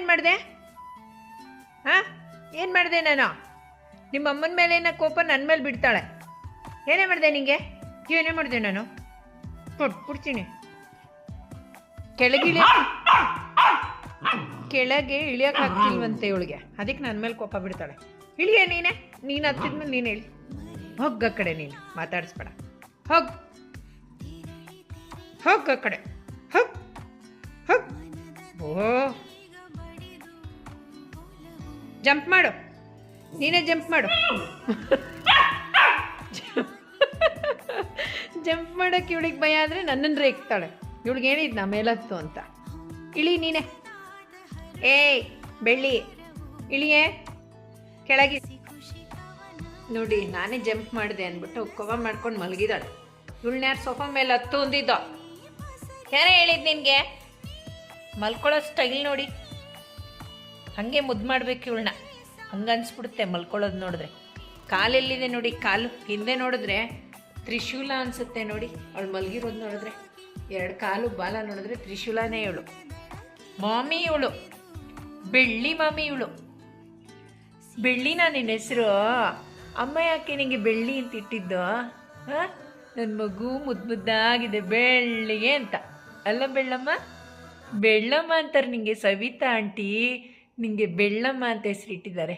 ನಾನೇನು ಮಾಡಿದೆ? ಹಾಂ, ಏನು ಮಾಡಿದೆ ನಾನು? ನಿಮ್ಮ ಅಮ್ಮನ ಮೇಲೇನ ಕೋಪ ನನ್ನ ಮೇಲೆ ಬಿಡ್ತಾಳೆ. ಏನೇ ಮಾಡಿದೆ ನಿಂಗೆ? ಏನೇ ಮಾಡಿದೆ ನಾನು? ಕೊಟ್ಬಿಡ್ತೀನಿ. ಕೆಳಗೆ ಇಳಿಯೋಕೆ ಹಾಕ್ತಿಲ್ವಂತೆ ಇವಳಿಗೆ, ಅದಕ್ಕೆ ನನ್ನ ಮೇಲೆ ಕೋಪ ಬಿಡ್ತಾಳೆ. ಇಳಿಯೇ ನೀನು ಹತ್ತಿದ್ಮೇಲೆ ನೀನು ಹೇಳಿ. ಹೋಗ ಕಡೆ, ನೀನು ಮಾತಾಡಿಸ್ಬೇಡ. ಹೋಗ್ ಹೋಗ ಕಡೆ, ಹೋಗ್ ಹೋಗ್. ಓಹೋ, ಜಂಪ್ ಮಾಡು, ನೀನೇ ಜಂಪ್ ಮಾಡು. ಜಂಪ್ ಮಾಡೋಕ್ಕೆ ಇವಳಿಗೆ ಭಯ ಆದರೆ ನನ್ನನ್ನು ರೇಗ್ತಾಳೆ. ಇವಳಿಗೆ ಹೇಳಿದ್ ನಾ ಮೇಲತ್ತು ಅಂತ. ಇಳಿ ನೀನೆ. ಏಯ್ ಬೆಳ್ಳಿ, ಇಳಿಯೇ ಕೆಳಗೆ. ನೋಡಿ, ನಾನೇ ಜಂಪ್ ಮಾಡಿದೆ ಅಂದ್ಬಿಟ್ಟು ಕೋಪ ಮಾಡ್ಕೊಂಡು ಮಲಗಿದಾಳೆ. ಇವಳನ್ನ ಯಾರು ಸೋಫಾ ಮೇಲೆ ಹತ್ತು ಅಂದಿದ್ದೋ? ಯಾರೇ ಹೇಳಿದ್ ನಿನಗೆ? ಮಲ್ಕೊಳ್ಳೋ ಸ್ಟೈಲ್ ನೋಡಿ, ಹಾಗೆ ಮುದ್ದು ಮಾಡ್ಬೇಕು ಇವಳನ್ನ. ಹಂಗೆ ಅನ್ಸ್ಬಿಡುತ್ತೆ ಮಲ್ಕೊಳ್ಳೋದು ನೋಡಿದ್ರೆ. ಕಾಲೆಲ್ಲಿದೆ ನೋಡಿ, ಕಾಲು ಹಿಂದೆ ನೋಡಿದ್ರೆ ತ್ರಿಶೂಲ ಅನಿಸುತ್ತೆ ನೋಡಿ. ಅವಳು ಮಲಗಿರೋದು ನೋಡಿದ್ರೆ, ಎರಡು ಕಾಲು ಬಾಲ ನೋಡಿದ್ರೆ ತ್ರಿಶೂಲನೇ ಇವಳು. ಮಾಮಿ ಇವಳು, ಬೆಳ್ಳಿ ಮಾಮಿ ಇವಳು. ಬೆಳ್ಳಿನ ನಿನ್ನ ಹೆಸರು? ಅಮ್ಮ ಯಾಕೆ ನಿಂಗೆ ಬೆಳ್ಳಿ ಅಂತ ಇಟ್ಟಿದ್ದು? ಹಾಂ, ನನ್ನ ಮಗು ಮುದ್ದಾಗಿದೆ ಬೆಳ್ಳಿಗೆ ಅಂತ ಅಲ್ಲ ಬೆಳ್ಳಮ್ಮ? ಬೆಳ್ಳಮ್ಮ ಅಂತಾರೆ ನಿಂಗೆ. ಸವಿತಾ ಆಂಟಿ ನಿಂಗೆ ಬೆಳ್ಳಮ್ಮ ಅಂತ ಹೆಸರಿಟ್ಟಿದ್ದಾರೆ.